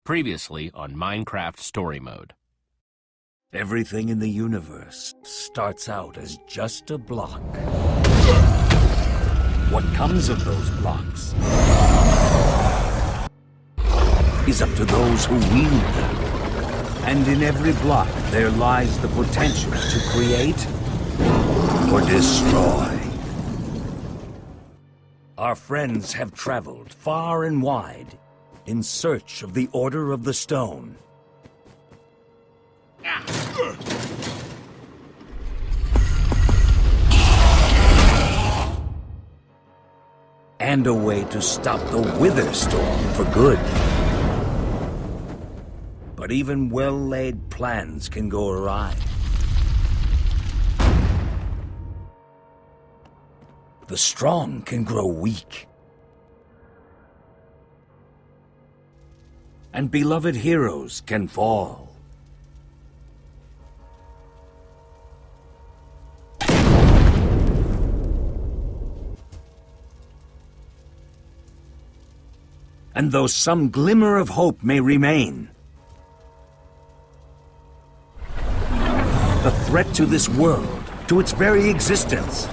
Previously on Minecraft Story Mode. Everything in the universe starts out as just a block. What comes of those blocks is up to those who wield them. And in every block there lies the potential to create or destroy. Our friends have traveled far and wide in search of the Order of the Stone. And a way to stop the Wither Storm for good. But even well-laid plans can go awry. The strong can grow weak. And beloved heroes can fall. And though some glimmer of hope may remain, the threat to this world, to its very existence,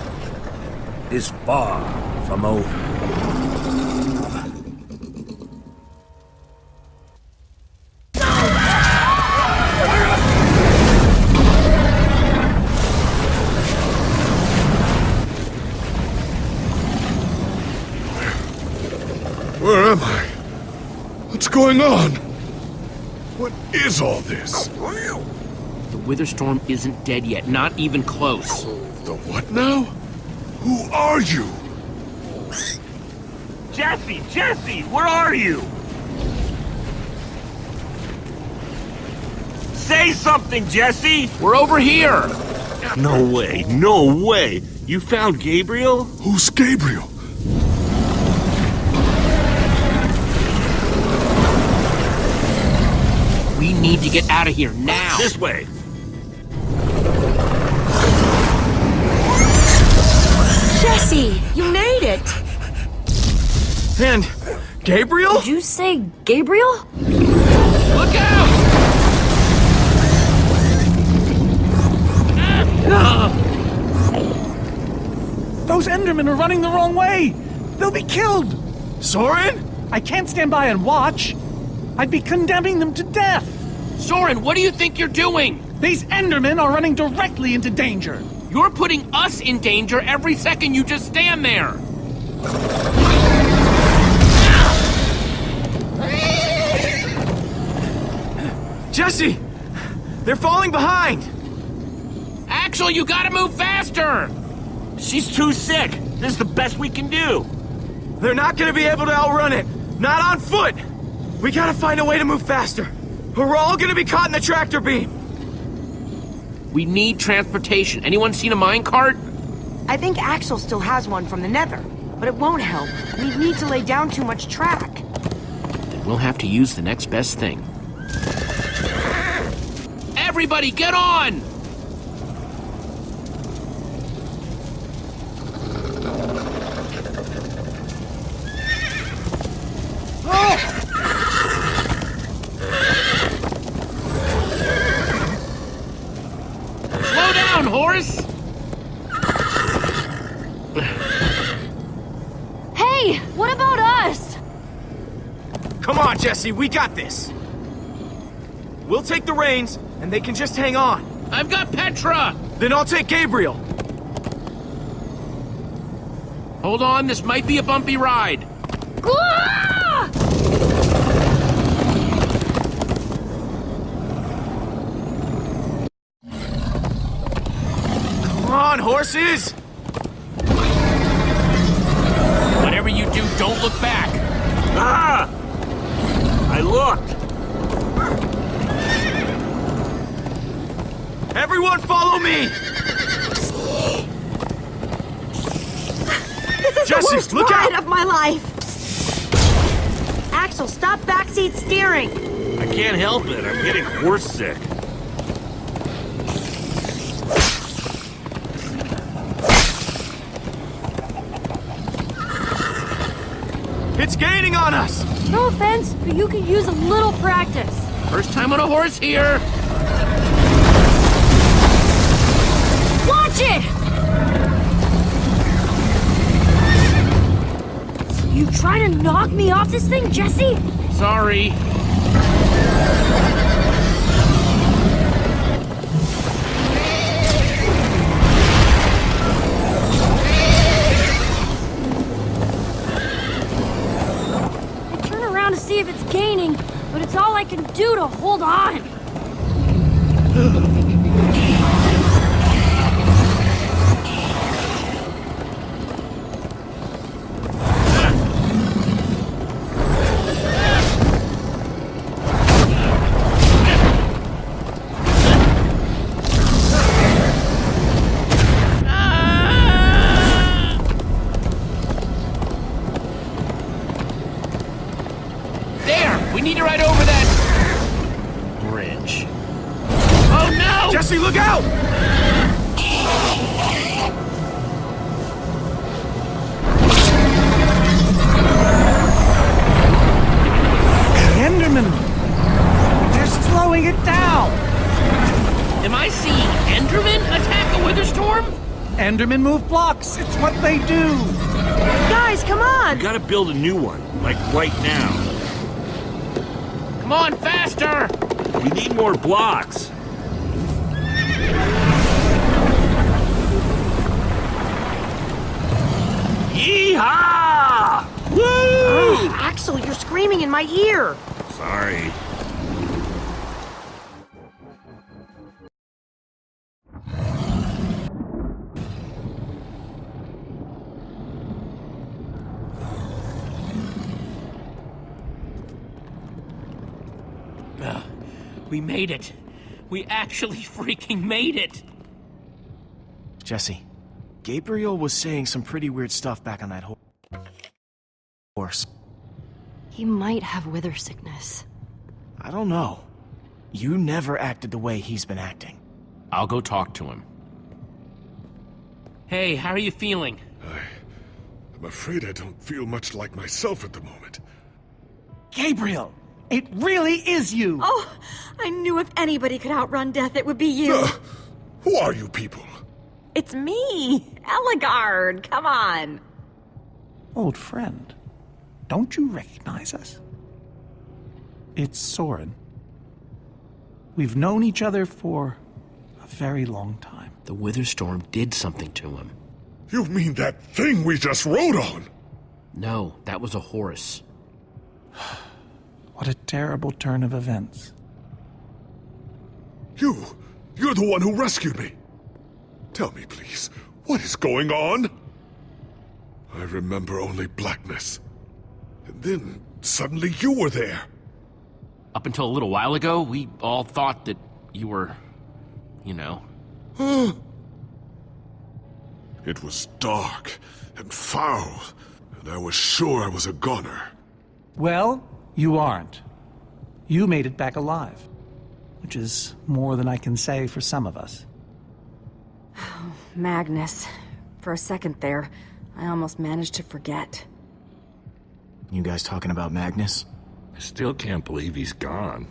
is far from over. Where am I? What's going on? What is all this? The Wither Storm isn't dead yet, not even close. The what now? Who are you? Jesse! Jesse! Where are you? Say something, Jesse! We're over here! No way, no way! You found Gabriel? Who's Gabriel? We need to get out of here now! This way! Jesse, you made it! And Gabriel? Did you say Gabriel? Look out! Those Endermen are running the wrong way! They'll be killed! Soren? I can't stand by and watch. I'd be condemning them to death! Soren, what do you think you're doing? These Endermen are running directly into danger! You're putting us in danger every second you just stand there! Jesse! They're falling behind! Axel, you gotta move faster! She's too sick! This is the best we can do! They're not gonna be able to outrun it! Not on foot! We gotta find a way to move faster! Or we're all gonna be caught in the tractor beam! We need transportation. Anyone seen a minecart? I think Axel still has one from the Nether, but it won't help. We need to lay down too much track. Then we'll have to use the next best thing. Everybody, get on! Slow down, horse! Hey, what about us? Come on, Jesse, we got this! We'll take the reins, and they can just hang on. I've got Petra! Then I'll take Gabriel. Hold on, this might be a bumpy ride. Ah! Come on, horses! Whatever you do, don't look back. Ah! I looked. Everyone follow me! This is Jesse, the worst look ride out! of my life! Axel, stop backseat steering! I can't help it. I'm getting horse sick. It's gaining on us! No offense, but you could use a little practice. First time on a horse here. Watch it! You trying to knock me off this thing, Jesse? Sorry. I turn around to see if it's gaining, but it's all I can do to hold on. There! We need to ride over that bridge. Oh no! Jesse, look out! The Endermen! They're slowing it down! Am I seeing Enderman attack a wither storm? Endermen move blocks. It's what they do. Guys, come on! Gotta build a new one, like right now. Come on, faster! We need more blocks. Yeehaw! Woo! Ugh, Axel, you're screaming in my ear! Sorry. We made it. We actually freaking made it. Jesse, Gabriel was saying some pretty weird stuff back on that horse. He might have wither sickness. I don't know. You never acted the way he's been acting. I'll go talk to him. Hey, how are you feeling? I'm afraid I don't feel much like myself at the moment. Gabriel, it really is you. Oh, I knew if anybody could outrun death, it would be you. Who are you people? It's me, Eligard. Come on. Old friend, don't you recognize us? It's Soren. We've known each other for a very long time. The wither storm did something to him. You mean that thing we just rode on? No, that was a horse. What a terrible turn of events. You're the one who rescued me. Tell me, please, what is going on? I remember only blackness. And then, suddenly you were there. Up until a little while ago, we all thought that you were, you know. It was dark and foul, and I was sure I was a goner. Well, you aren't. You made it back alive, which is more than I can say for some of us. Magnus. For a second there, I almost managed to forget. You guys talking about Magnus? I still can't believe he's gone.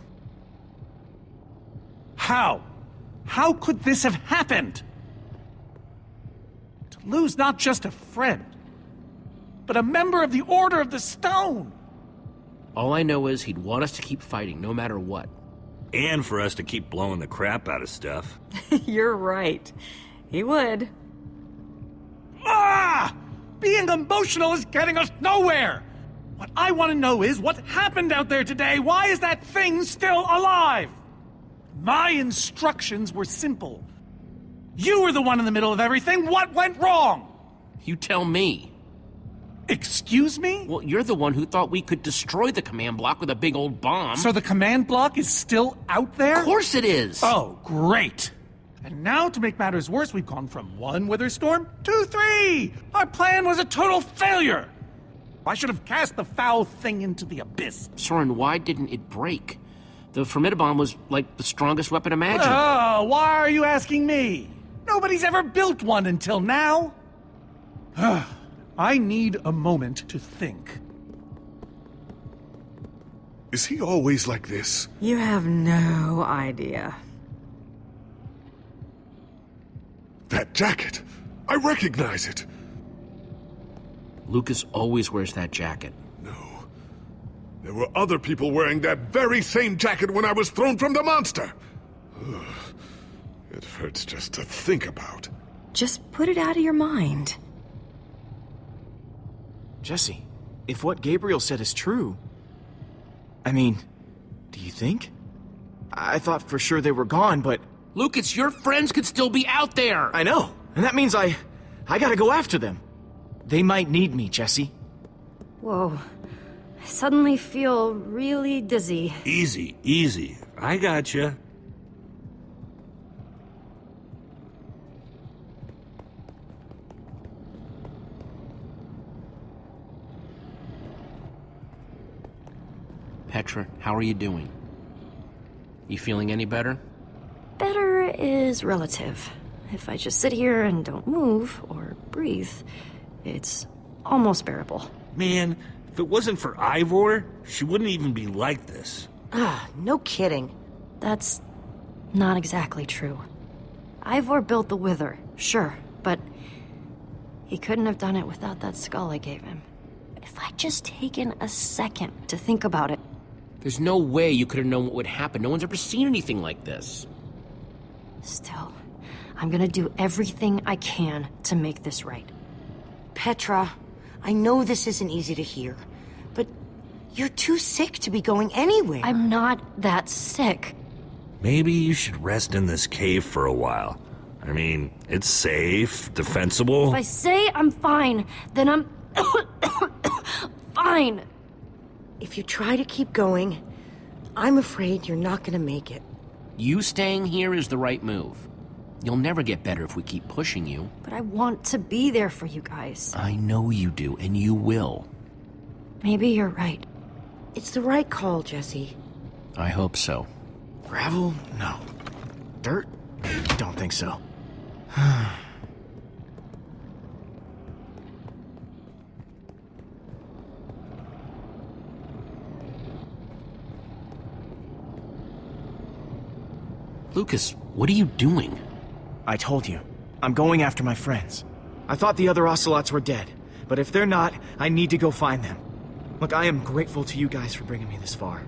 How? How could this have happened? To lose not just a friend, but a member of the Order of the Stone! All I know is he'd want us to keep fighting, no matter what. And for us to keep blowing the crap out of stuff. You're right. He would. Ah! Being emotional is getting us nowhere! What I want to know is what happened out there today? Why is that thing still alive? My instructions were simple. You were the one in the middle of everything. What went wrong? You tell me. Excuse me? Well, you're the one who thought we could destroy the command block with a big old bomb. So the command block is still out there? Of course it is! Oh, great. And now, to make matters worse, we've gone from 1 wither storm to 3! Our plan was a total failure! I should have cast the foul thing into the abyss. Soren, why didn't it break? The Formidabomb was like the strongest weapon imaginable. Oh, why are you asking me? Nobody's ever built one until now. I need a moment to think. Is he always like this? You have no idea. That jacket! I recognize it! Lucas always wears that jacket. No. There were other people wearing that very same jacket when I was thrown from the monster! Ugh. It hurts just to think about. Just put it out of your mind. Jesse, if what Gabriel said is true... I mean, do you think? I thought for sure they were gone, but... Lucas, your friends could still be out there! I know, and that means I gotta go after them. They might need me, Jesse. Whoa. I suddenly feel really dizzy. Easy, easy. I gotcha. Petra, how are you doing? You feeling any better? Better is relative. If I just sit here and don't move or breathe, it's almost bearable. Man, if it wasn't for Ivor, she wouldn't even be like this. No kidding. That's not exactly true. Ivor built the Wither, sure, but he couldn't have done it without that skull I gave him. If I'd just taken a second to think about it. There's no way you could have known what would happen. No one's ever seen anything like this. Still, I'm gonna do everything I can to make this right. Petra, I know this isn't easy to hear, but you're too sick to be going anywhere. I'm not that sick. Maybe you should rest in this cave for a while. I mean, it's safe, defensible. If I say I'm fine, then I'm fine. If you try to keep going, I'm afraid you're not gonna make it. You staying here is the right move. You'll never get better if we keep pushing you. But I want to be there for you guys. I know you do, and you will. Maybe you're right. It's the right call, Jesse. I hope so. Gravel? No. Dirt? Don't think so. Lucas, what are you doing? I told you. I'm going after my friends. I thought the other ocelots were dead, but if they're not, I need to go find them. Look, I am grateful to you guys for bringing me this far,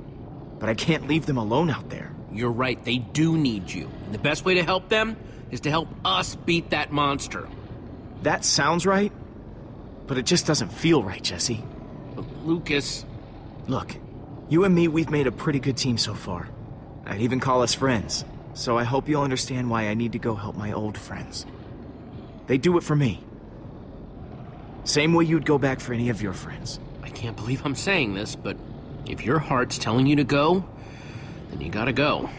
but I can't leave them alone out there. You're right, they do need you. And the best way to help them is to help us beat that monster. That sounds right, but it just doesn't feel right, Jesse. But Lucas... Look, you and me, we've made a pretty good team so far. I'd even call us friends. So I hope you'll understand why I need to go help my old friends. They do it for me. Same way you'd go back for any of your friends. I can't believe I'm saying this, but if your heart's telling you to go, then you gotta go.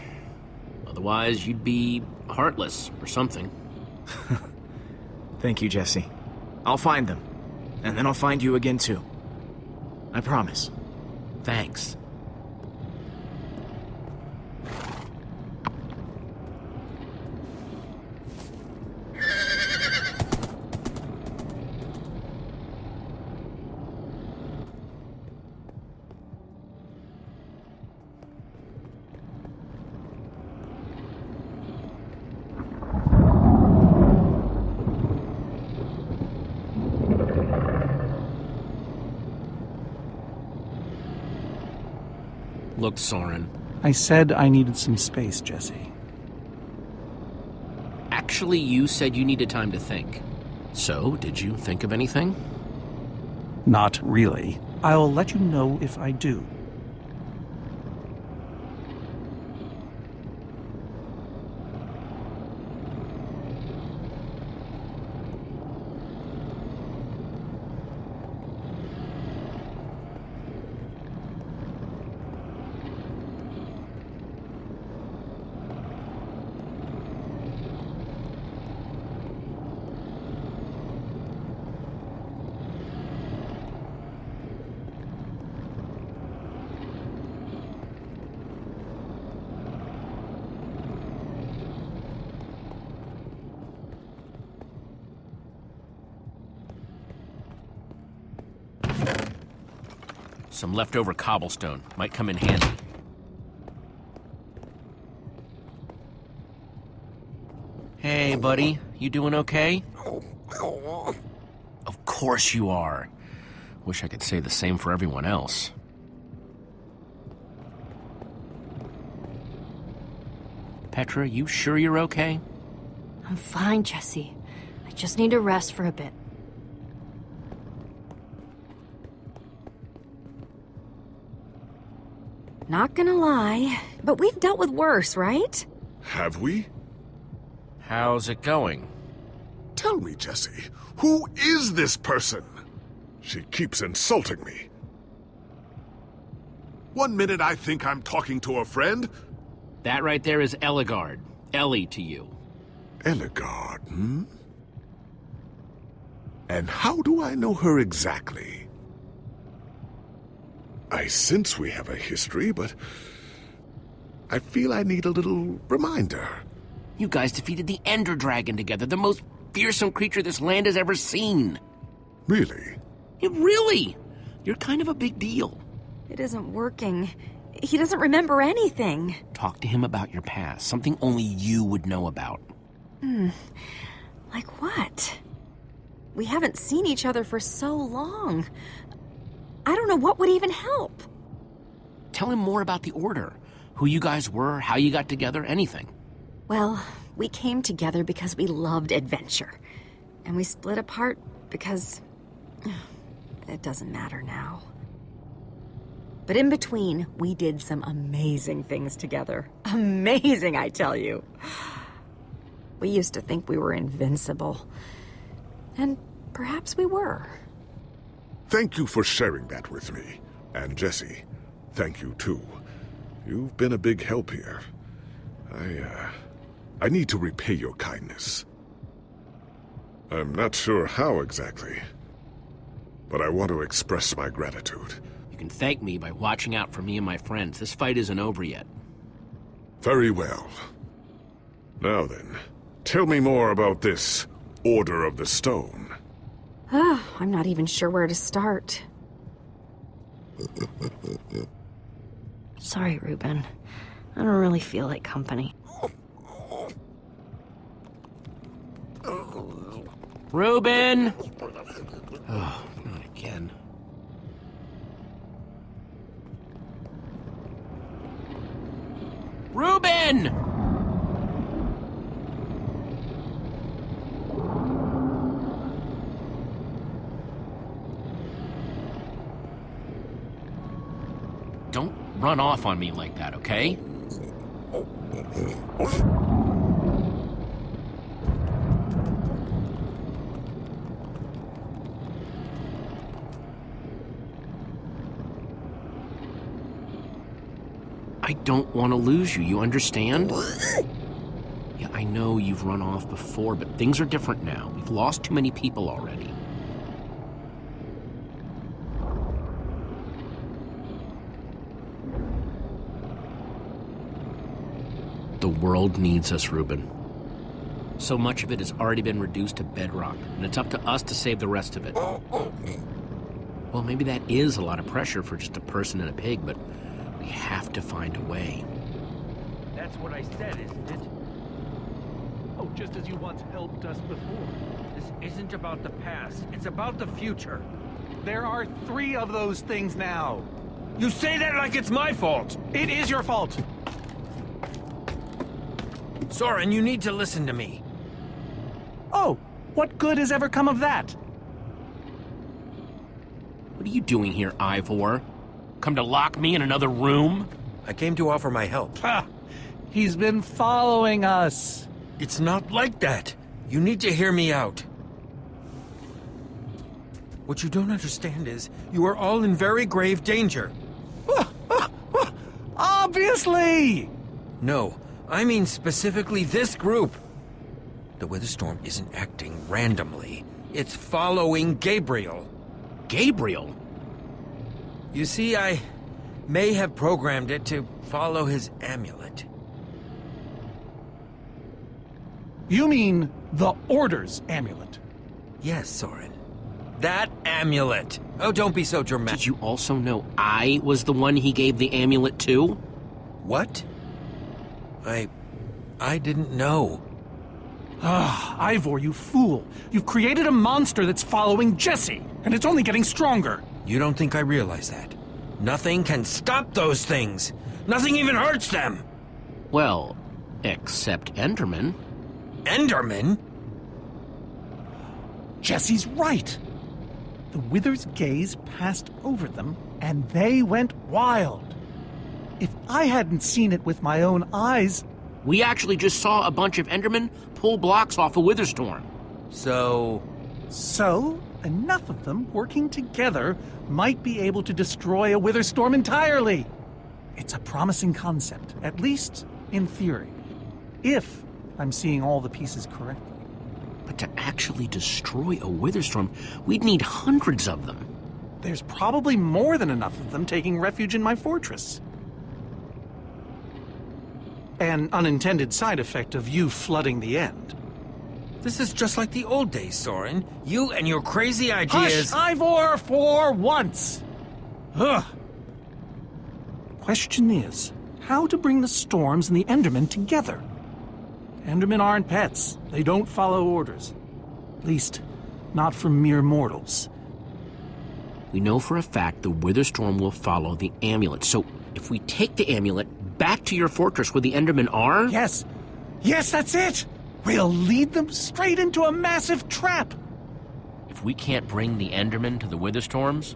Otherwise, you'd be heartless or something. Thank you, Jesse. I'll find them. And then I'll find you again, too. I promise. Thanks. Look, Soren. I said I needed some space, Jesse. Actually, you said you needed time to think. So, did you think of anything? Not really. I'll let you know if I do. Some leftover cobblestone. Might come in handy. Hey, buddy. You doing okay? Of course you are. Wish I could say the same for everyone else. Petra, you sure you're okay? I'm fine, Jesse. I just need to rest for a bit. Not gonna lie, but we've dealt with worse, right? Have we? How's it going? Tell me, Jesse, who is this person? She keeps insulting me. One minute I think I'm talking to a friend. That right there is Ellegaard. Ellie to you. Ellegaard, hmm? And how do I know her exactly? I sense we have a history, but I feel I need a little reminder. You guys defeated the Ender Dragon together, the most fearsome creature this land has ever seen. Really? Really? You're kind of a big deal. It isn't working. He doesn't remember anything. Talk to him about your past, something only you would know about. Like what? We haven't seen each other for so long. I don't know what would even help. Tell him more about the Order. Who you guys were, how you got together, anything. Well, we came together because we loved adventure. And we split apart because... it doesn't matter now. But in between, we did some amazing things together. Amazing, I tell you. We used to think we were invincible. And perhaps we were. Thank you for sharing that with me. And Jesse, thank you too. You've been a big help here. I need to repay your kindness. I'm not sure how exactly, but I want to express my gratitude. You can thank me by watching out for me and my friends. This fight isn't over yet. Very well. Now then, tell me more about this Order of the Stone. I'm not even sure where to start. Sorry, Reuben. I don't really feel like company. Reuben! Oh, not again. Reuben! Don't run off on me like that, okay? I don't want to lose you, you understand? Yeah, I know you've run off before, but things are different now. We've lost too many people already. The world needs us, Reuben. So much of it has already been reduced to bedrock, and it's up to us to save the rest of it. Well, maybe that is a lot of pressure for just a person and a pig, but we have to find a way. That's what I said, isn't it? Oh, just as you once helped us before. This isn't about the past. It's about the future. There are 3 of those things now. You say that like it's my fault! It is your fault. Soren, you need to listen to me. Oh, what good has ever come of that? What are you doing here, Ivor? Come to lock me in another room? I came to offer my help. Ha! He's been following us. It's not like that. You need to hear me out. What you don't understand is, you are all in very grave danger. Obviously! No, I mean specifically this group. The Witherstorm isn't acting randomly. It's following Gabriel. Gabriel? You see, I may have programmed it to follow his amulet. You mean the Order's amulet? Yes, Soren. That amulet. Oh, don't be so dramatic. Did you also know I was the one he gave the amulet to? What? I didn't know. Ah, Ivor, you fool. You've created a monster that's following Jesse, and it's only getting stronger. You don't think I realize that? Nothing can stop those things. Nothing even hurts them. Well, except Enderman. Enderman? Jesse's right. The Wither's gaze passed over them, and they went wild. If I hadn't seen it with my own eyes... We actually just saw a bunch of Endermen pull blocks off a Witherstorm. So, enough of them working together might be able to destroy a Witherstorm entirely. It's a promising concept, at least in theory. If I'm seeing all the pieces correctly. But to actually destroy a Witherstorm, we'd need hundreds of them. There's probably more than enough of them taking refuge in my fortress. An unintended side effect of you flooding the end. this is just like the old days, Soren. You and your crazy ideas... Hush, Ivor, for once! Ugh. Question is, how to bring the Storms and the Endermen together? Endermen aren't pets. They don't follow orders. At least, not from mere mortals. We know for a fact the Witherstorm will follow the amulet. So, if we take the amulet back to your fortress where the Endermen are... Yes! Yes, that's it! We'll lead them straight into a massive trap! If we can't bring the Endermen to the Witherstorms,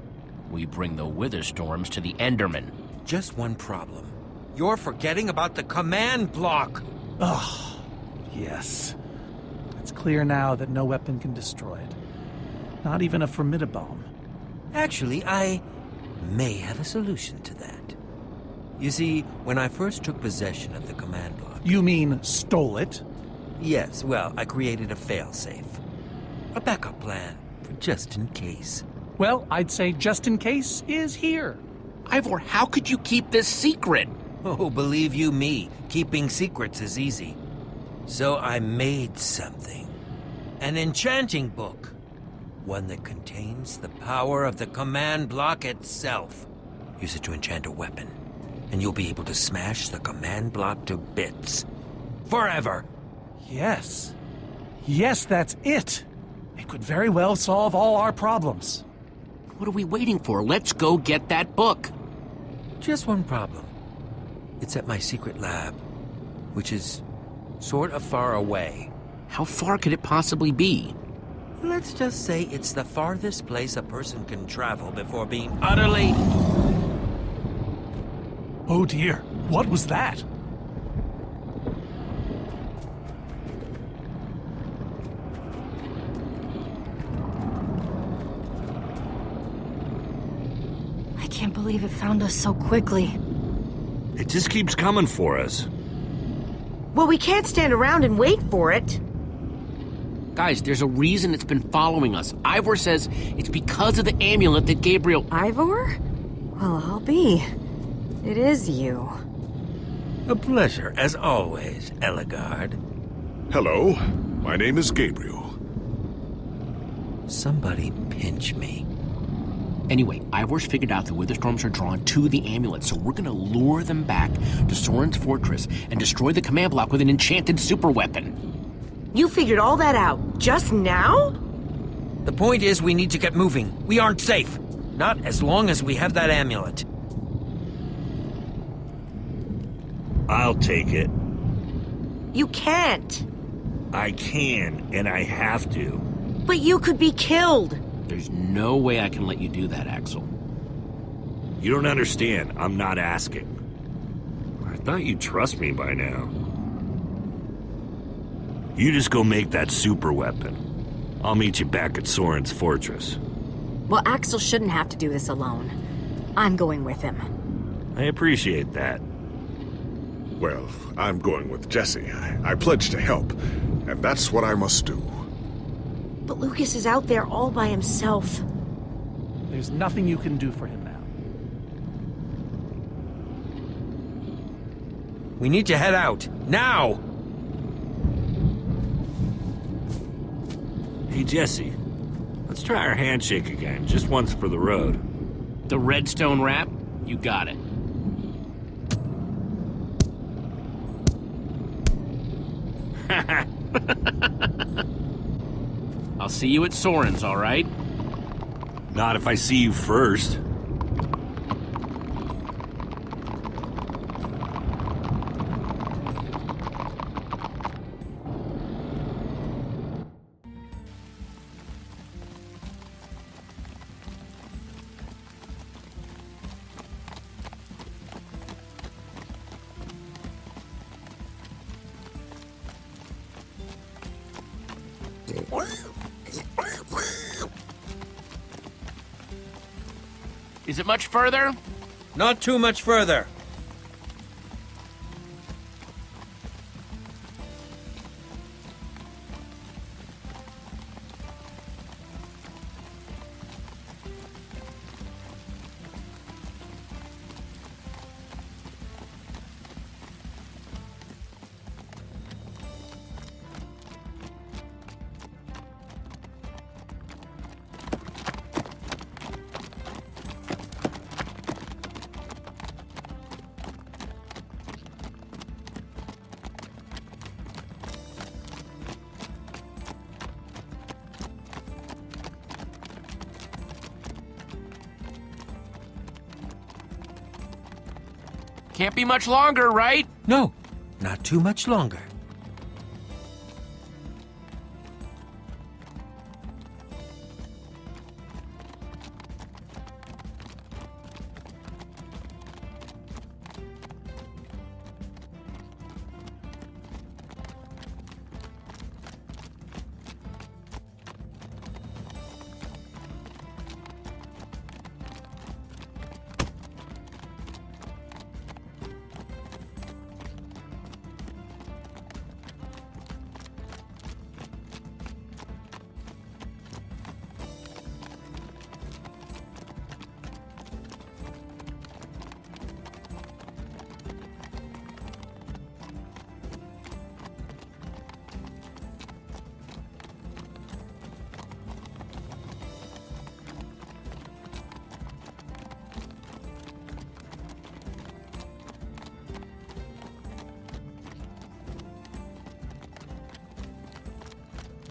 we bring the Witherstorms to the Endermen. Just one problem. You're forgetting about the command block! Ugh, yes. It's clear now that no weapon can destroy it. Not even a formidabomb. Actually, I may have a solution to that. You see, when I first took possession of the command block... You mean stole it? Yes, well, I created a failsafe. A backup plan, for just in case. Well, I'd say just in case is here. Ivor, how could you keep this secret? Oh, believe you me, keeping secrets is easy. So I made something. An enchanting book. One that contains the power of the command block itself. Use it to enchant a weapon, and you'll be able to smash the command block to bits. Forever! Yes. Yes, that's it. It could very well solve all our problems. What are we waiting for? Let's go get that book. Just one problem. It's at my secret lab, which is sort of far away. How far could it possibly be? Let's just say it's the farthest place a person can travel before being utterly... Oh dear, what was that? I can't believe it found us so quickly. It just keeps coming for us. Well, we can't stand around and wait for it. Guys, there's a reason it's been following us. Ivor says it's because of the amulet that Gabriel... Ivor? Well, I'll be. It is you. A pleasure, as always, Eligard. Hello, my name is Gabriel. Somebody pinch me. Anyway, Ivor's figured out the Witherstorms are drawn to the amulet, so we're gonna lure them back to Soren's fortress and destroy the command block with an enchanted superweapon. You figured all that out just now? The point is, we need to get moving. We aren't safe. Not as long as we have that amulet. I'll take it. You can't. I can, and I have to. But you could be killed. There's no way I can let you do that, Axel. You don't understand. I'm not asking. I thought you'd trust me by now. You just go make that super weapon. I'll meet you back at Soren's fortress. Well, Axel shouldn't have to do this alone. I'm going with him. I appreciate that. Well, I'm going with Jesse. I pledged to help, and that's what I must do. But Lucas is out there all by himself. There's nothing you can do for him now. We need to head out. Now! Hey, Jesse. Let's try our handshake again, just once for the road. The redstone wrap? You got it. I'll see you at Soren's, all right? Not if I see you first. Is it much further? Not too much further. Can't be much longer, right? No, not too much longer.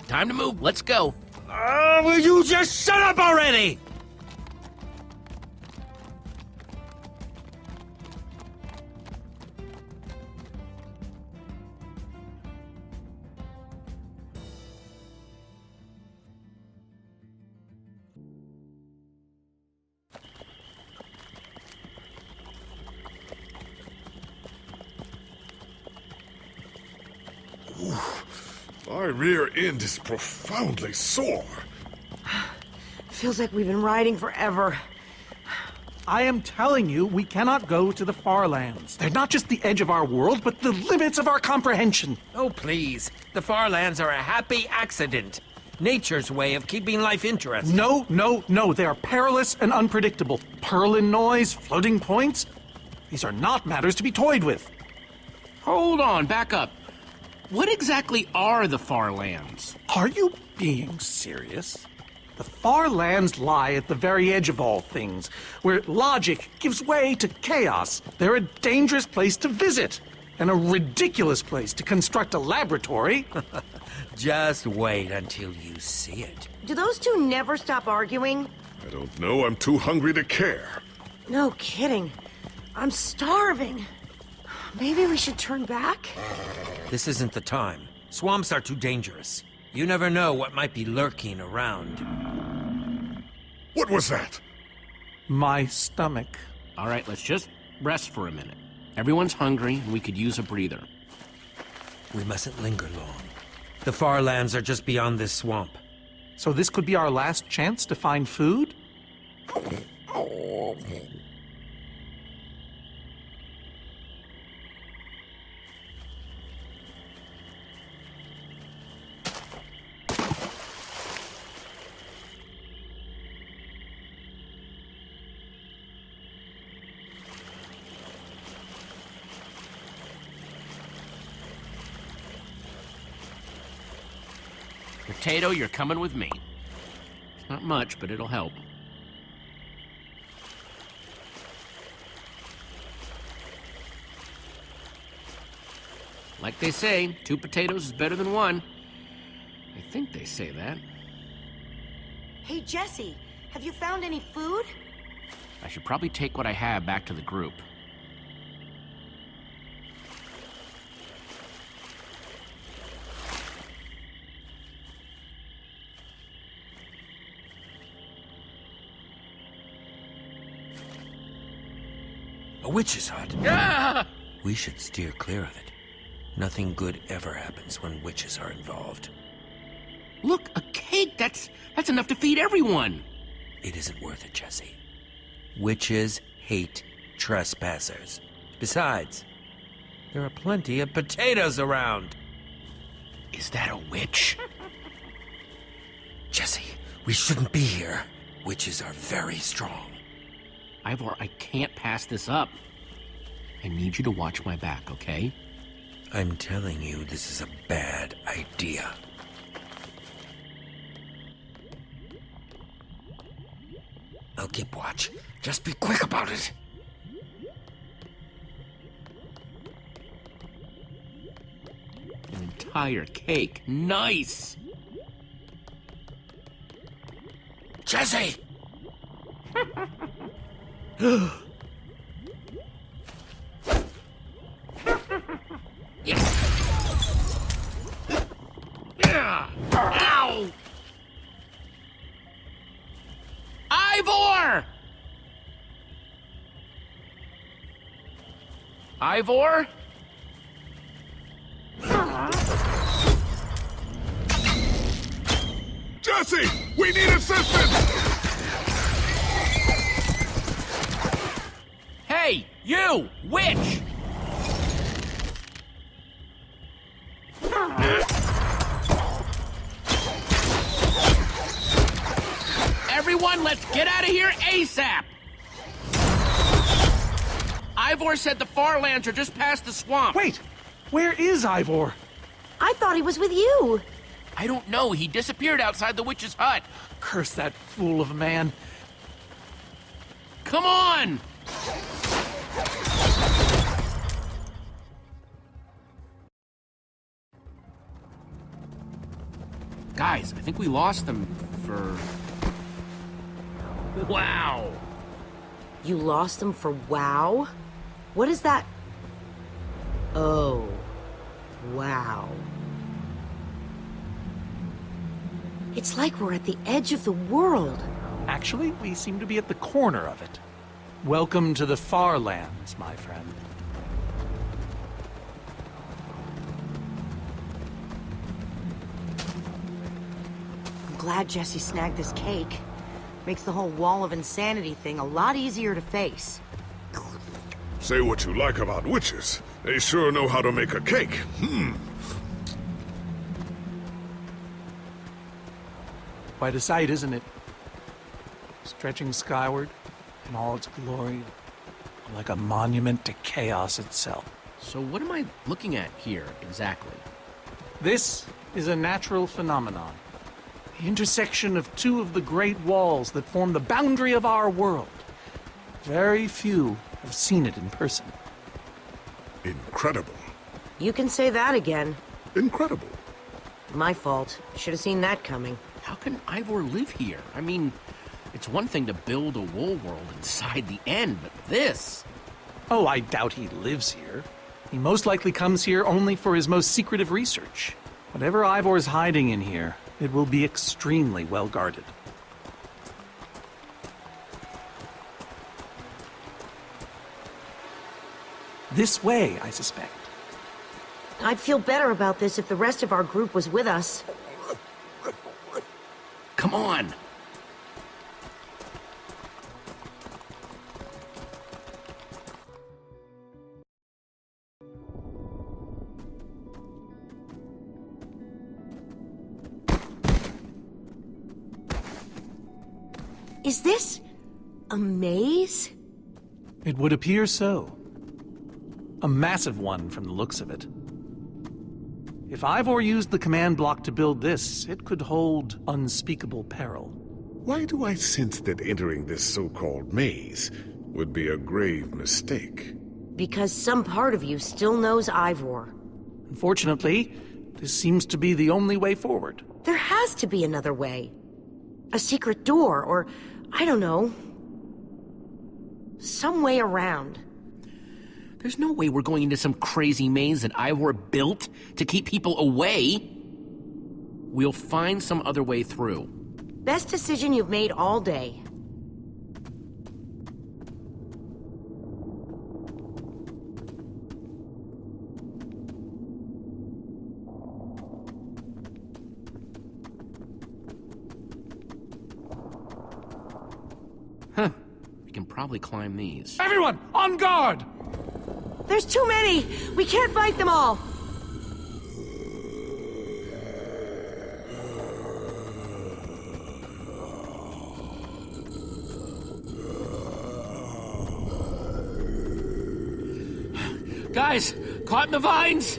Time to move. Let's go. Will you just shut up already? My rear end is profoundly sore. Feels like we've been riding forever. I am telling you, we cannot go to the far lands. They're not just the edge of our world, but the limits of our comprehension. Oh, please. The far lands are a happy accident. Nature's way of keeping life interesting. No, no, no. They are perilous and unpredictable. Purlin noise, floating points. These are not matters to be toyed with. Hold on, back up. What exactly are the far lands? Are you being serious? The far lands lie at the very edge of all things, where logic gives way to chaos. They're a dangerous place to visit, and a ridiculous place to construct a laboratory. Just wait until you see it. Do those two never stop arguing? I don't know. I'm too hungry to care. No kidding. I'm starving. Maybe we should turn back? This isn't the time. Swamps are too dangerous. You never know what might be lurking around. What was that? My stomach. All right, let's just rest for a minute. Everyone's hungry, and we could use a breather. We mustn't linger long. The far lands are just beyond this swamp. So this could be our last chance to find food? Potato, you're coming with me. Not much, but it'll help. Like they say, 2 potatoes is better than 1. I think they say that. Hey, Jesse, have you found any food? I should probably take what I have back to the group. A witch's hut. Ah! We should steer clear of it. Nothing good ever happens when witches are involved. Look, a cake! That's enough to feed everyone! It isn't worth it, Jesse. Witches hate trespassers. Besides, there are plenty of potatoes around. Is that a witch? Jesse, we shouldn't be here. Witches are very strong. Ivor, I can't pass this up. I need you to watch my back, okay? I'm telling you, this is a bad idea. I'll keep watch. Just be quick about it. An entire cake. Nice! Jesse! Yeah. Ow! Ivor! Ivor? Jesse! We need assistance! Hey, you! Witch! Everyone, let's get out of here ASAP! Ivor said the far lands are just past the swamp. Wait! Where is Ivor? I thought he was with you. I don't know. He disappeared outside the witch's hut. Curse that fool of a man. Come on! Guys, I think we lost them for... Wow! You lost them for WoW? What is that? Oh. Wow. It's like we're at the edge of the world. Actually, we seem to be at the corner of it. Welcome to the far lands, my friend. I'm glad Jesse snagged this cake. Makes the whole wall of insanity thing a lot easier to face. Say what you like about witches. They sure know how to make a cake. Quite a sight, isn't it? Stretching skyward in all its glory, like a monument to chaos itself. So what am I looking at here, exactly? This is a natural phenomenon. The intersection of two of the great walls that form the boundary of our world. Very few have seen it in person. Incredible. You can say that again. Incredible. My fault. Should have seen that coming. How can Ivor live here? I mean, it's one thing to build a wool world inside the end, but this... Oh, I doubt he lives here. He most likely comes here only for his most secretive research. Whatever Ivor's hiding in here, it will be extremely well guarded. This way, I suspect. I'd feel better about this if the rest of our group was with us. Come on! Is this a maze? It would appear so. A massive one from the looks of it. If Ivor used the command block to build this, it could hold unspeakable peril. Why do I sense that entering this so-called maze would be a grave mistake? Because some part of you still knows Ivor. Unfortunately, this seems to be the only way forward. There has to be another way. A secret door, or, I don't know, some way around. There's no way we're going into some crazy maze that Ivor built to keep people away. We'll find some other way through. Best decision you've made all day. Huh. We can probably climb these. Everyone, on guard! There's too many! We can't fight them all! Guys, caught in the vines!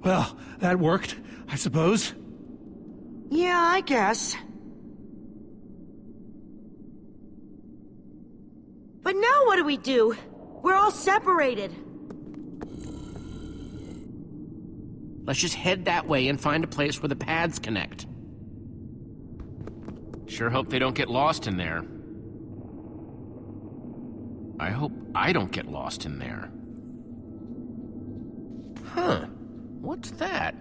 Well, that worked, I suppose. Yeah, I guess. But now what do we do? We're all separated. Let's just head that way and find a place where the paths connect. Sure hope they don't get lost in there. I hope I don't get lost in there. Huh. What's that?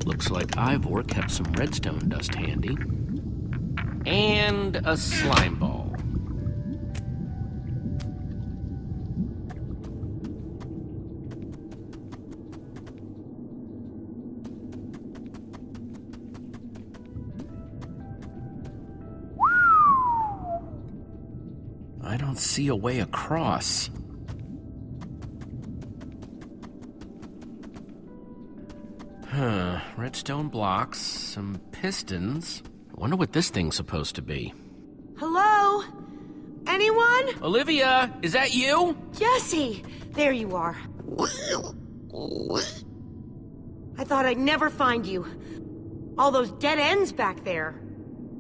Looks like Ivor kept some redstone dust handy. And a slime ball. I don't see a way across. Huh, redstone blocks, some pistons. I wonder what this thing's supposed to be. Hello? Anyone? Olivia, is that you? Jesse! There you are. I thought I'd never find you. All those dead ends back there.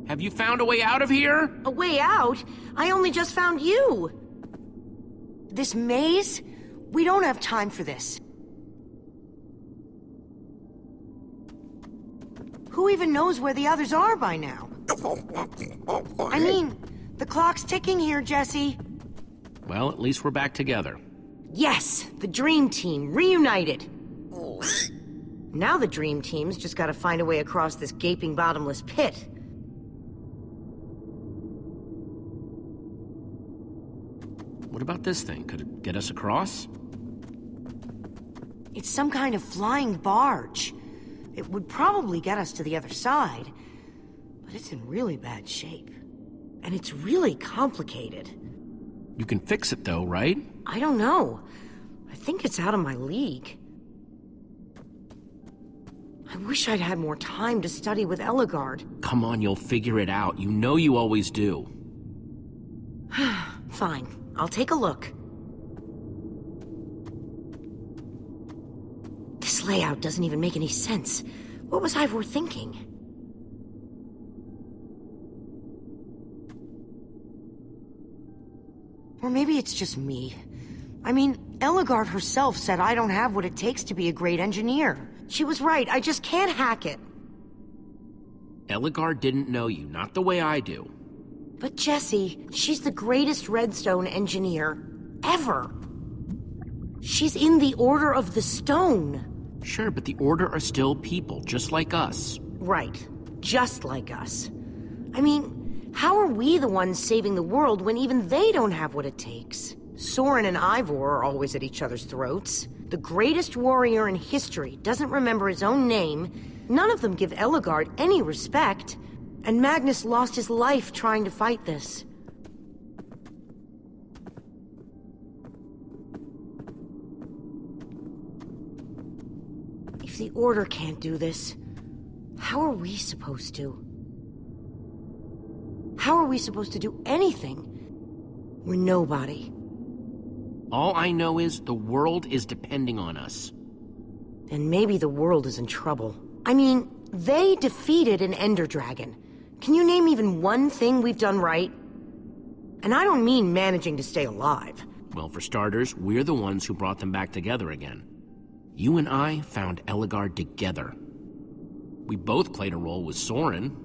Have you found a way out of here? A way out? I only just found you. This maze? We don't have time for this. Who even knows where the others are by now? I mean, the clock's ticking here, Jesse. Well, at least we're back together. Yes, the Dream Team, reunited. Now the Dream Team's just gotta find a way across this gaping bottomless pit. What about this thing? Could it get us across? It's some kind of flying barge. It would probably get us to the other side, but it's in really bad shape. And it's really complicated. You can fix it though, right? I don't know. I think it's out of my league. I wish I'd had more time to study with Ellegaard. Come on, you'll figure it out. You know you always do. Fine, I'll take a look. This layout doesn't even make any sense. What was Ivor thinking? Or maybe it's just me. I mean, Ellegaard herself said I don't have what it takes to be a great engineer. She was right, I just can't hack it. Ellegaard didn't know you, not the way I do. But Jessie, she's the greatest redstone engineer ever. She's in the Order of the Stone. Sure, but the Order are still people, just like us. Right, just like us. I mean, how are we the ones saving the world when even they don't have what it takes? Soren and Ivor are always at each other's throats. The greatest warrior in history doesn't remember his own name. None of them give Ellegaard any respect. And Magnus lost his life trying to fight this. If the Order can't do this, how are we supposed to? How are we supposed to do anything? We're nobody. All I know is the world is depending on us. And maybe the world is in trouble. I mean, they defeated an Ender Dragon. Can you name even one thing we've done right? And I don't mean managing to stay alive. Well, for starters, we're the ones who brought them back together again. You and I found Ellegaard together. We both played a role with Soren.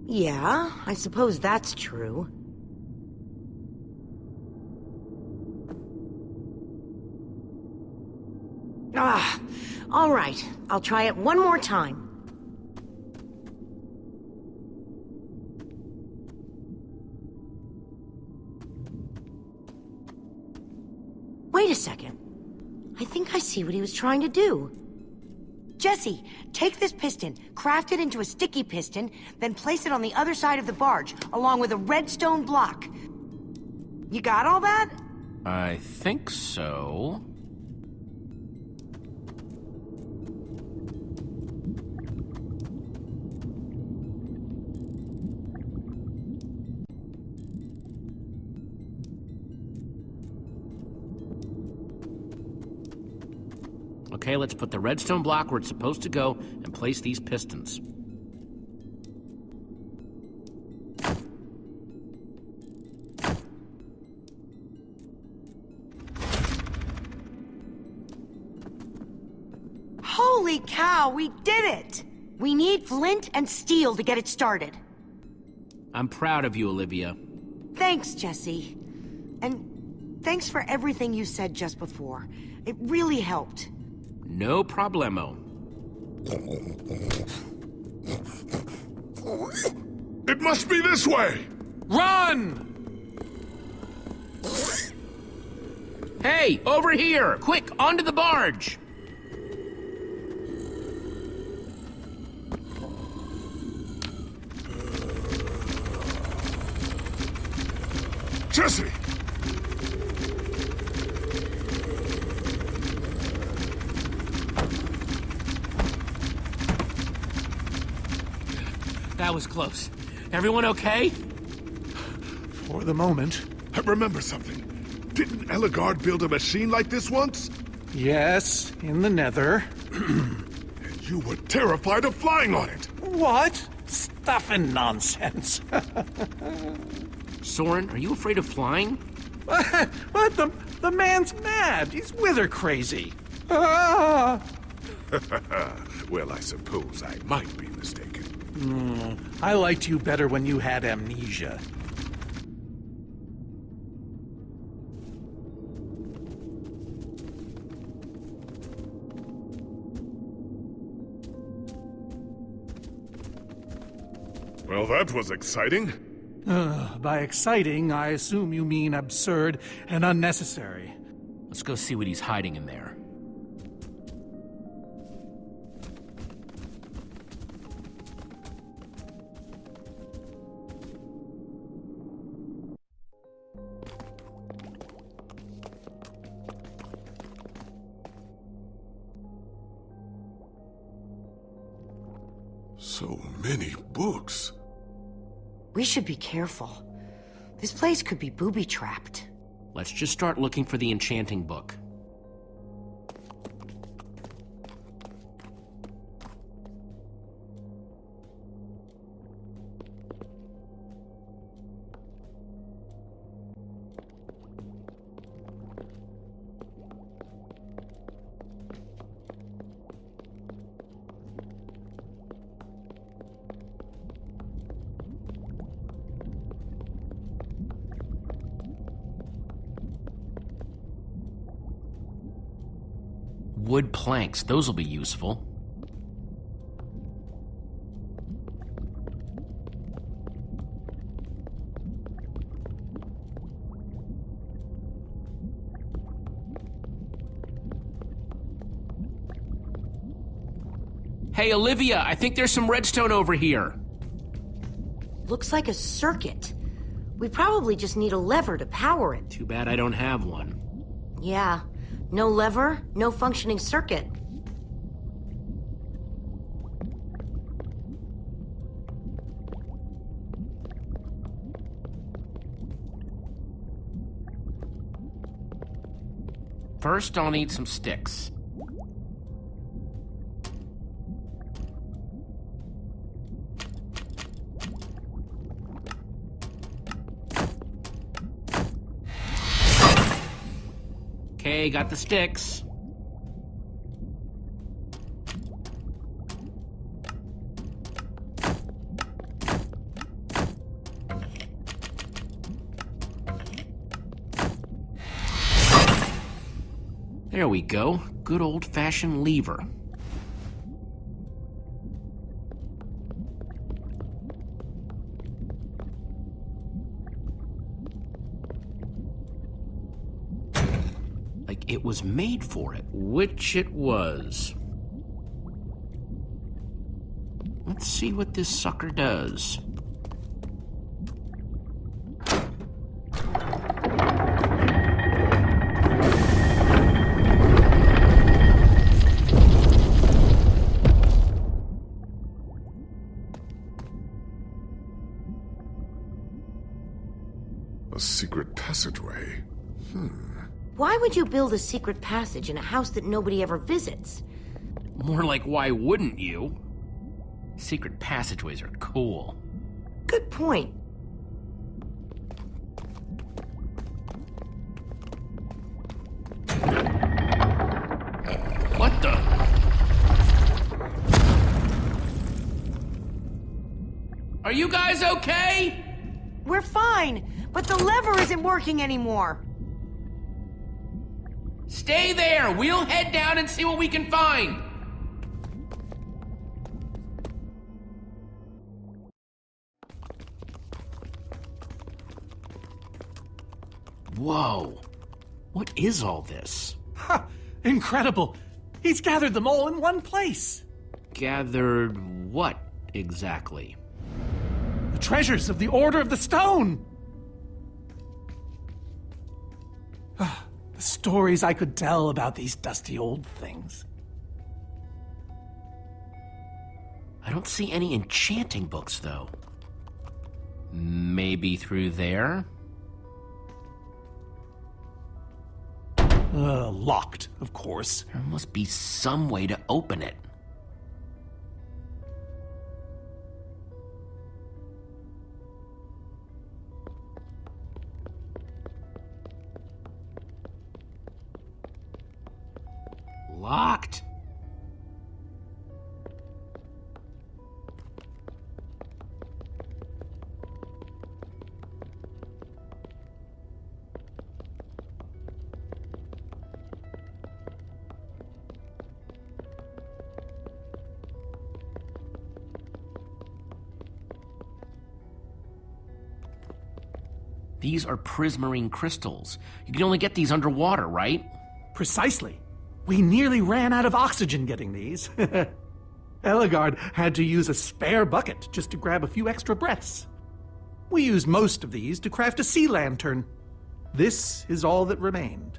Yeah, I suppose that's true. All right. I'll try it one more time. Wait a second. I think I see what he was trying to do. Jesse, take this piston, craft it into a sticky piston, then place it on the other side of the barge, along with a redstone block. You got all that? I think so. Okay, let's put the redstone block where it's supposed to go and place these pistons. Holy cow, we did it! We need flint and steel to get it started. I'm proud of you, Olivia. Thanks, Jesse. And thanks for everything you said just before. It really helped. No problemo. It must be this way! Run! Hey, over here! Quick, onto the barge! Jesse! That was close. Everyone okay? For the moment. I remember something. Didn't Ellegaard build a machine like this once? Yes, in the Nether. You were terrified of flying on it. What? Stuff and nonsense. Soren, are you afraid of flying? What? The man's mad. He's wither crazy. Ah! Well, I suppose I might be mistaken. I liked you better when you had amnesia. Well, that was exciting. By exciting, I assume you mean absurd and unnecessary. Let's go see what he's hiding in there. So many books. We should be careful. This place could be booby-trapped. Let's just start looking for the enchanting book. Wood planks, those will be useful. Hey, Olivia, I think there's some redstone over here. Looks like a circuit. We probably just need a lever to power it. Too bad I don't have one. Yeah. No lever, no functioning circuit. First, I'll need some sticks. Okay, got the sticks. There we go. Good old-fashioned lever. Like it was made for it, which it was. Let's see what this sucker does. A secret passageway. Why would you build a secret passage in a house that nobody ever visits? More like, why wouldn't you? Secret passageways are cool. Good point. What the? Are you guys okay? We're fine, but the lever isn't working anymore. Stay there! We'll head down and see what we can find! Whoa! What is all this? Ha! Incredible! He's gathered them all in one place. Gathered what, exactly? The treasures of the Order of the Stone! The stories I could tell about these dusty old things. I don't see any enchanting books, though. Maybe through there? Locked, of course. There must be some way to open it. Locked. These are prismarine crystals. You can only get these underwater, right? Precisely. We nearly ran out of oxygen getting these. Eligard had to use a spare bucket just to grab a few extra breaths. We used most of these to craft a sea lantern. This is all that remained.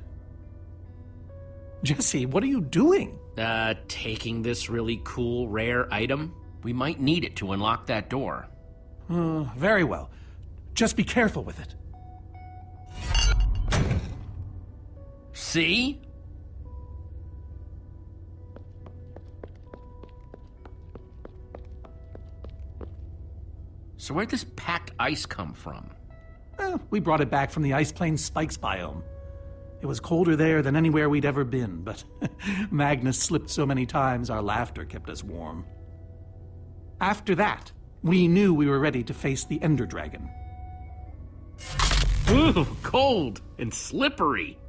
Jesse, what are you doing? Taking this really cool, rare item. We might need it to unlock that door. Very well. Just be careful with it. See? So where'd this packed ice come from? We brought it back from the Ice Plains Spikes biome. It was colder there than anywhere we'd ever been, but Magnus slipped so many times our laughter kept us warm. After that, we knew we were ready to face the Ender Dragon. Ooh, cold and slippery.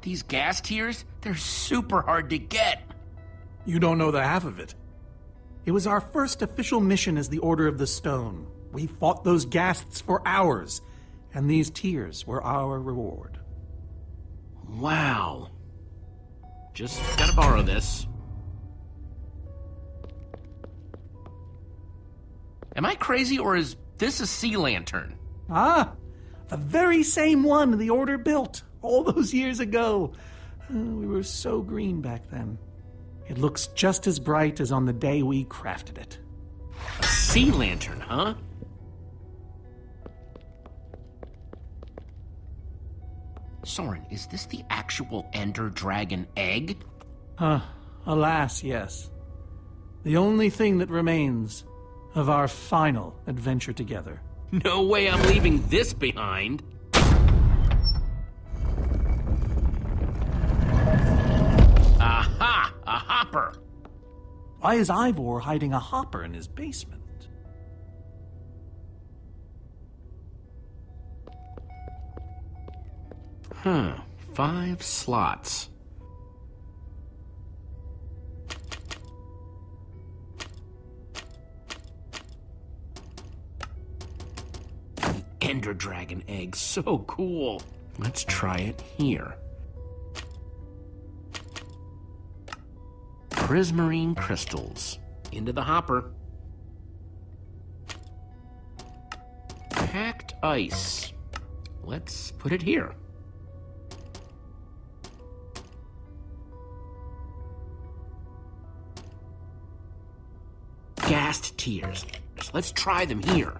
These gas tiers, they're super hard to get. You don't know the half of it. It was our first official mission as the Order of the Stone. We fought those ghasts for hours, and these tears were our reward. Wow. Just gotta borrow this. Am I crazy, or is this a sea lantern? Ah, the very same one the Order built all those years ago. We were so green back then. It looks just as bright as on the day we crafted it. A sea lantern, huh? Soren, is this the actual Ender Dragon egg? Alas, yes. The only thing that remains of our final adventure together. No way I'm leaving this behind. Aha! A hopper! Why is Ivor hiding a hopper in his basement? 5 slots. An Ender Dragon egg, so cool. Let's try it here. Prismarine crystals. Into the hopper. Packed ice. Let's put it here. Gassed tears. Let's try them here.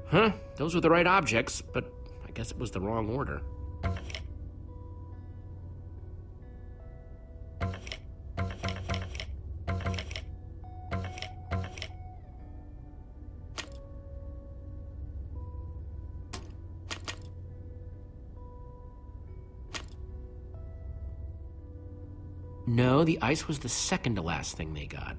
Huh? Those were the right objects, but I guess it was the wrong order. No, the ice was the second to last thing they got.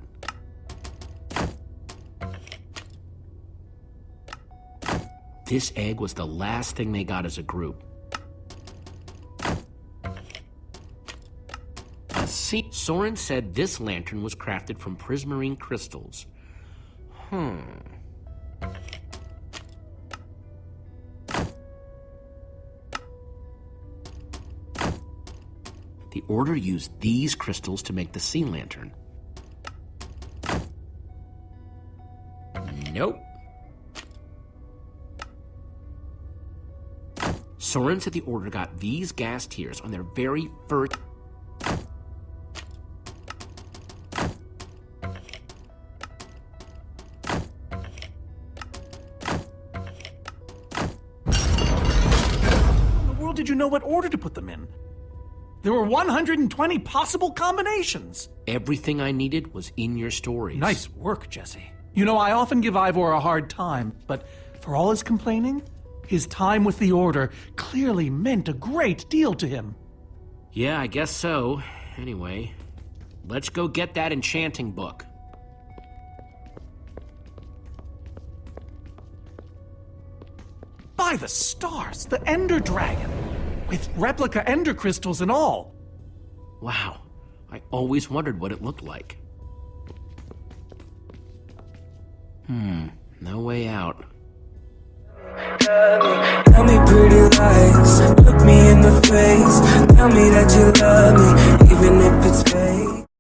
This egg was the last thing they got as a group. See, Soren said this lantern was crafted from prismarine crystals. The Order used these crystals to make the sea lantern. Nope. Soren said the Order got these gas tiers on their very first... How in the world did you know what order to put them in? There were 120 possible combinations. Everything I needed was in your stories. Nice work, Jesse. You know, I often give Ivor a hard time, but for all his complaining, his time with the Order clearly meant a great deal to him. Yeah, I guess so. Anyway, let's go get that enchanting book. By the stars, the Ender Dragon! With replica Ender crystals and all. Wow, I always wondered what it looked like. No way out. Tell me pretty lies, look me in the face. Tell me that you love me, even if it's fake.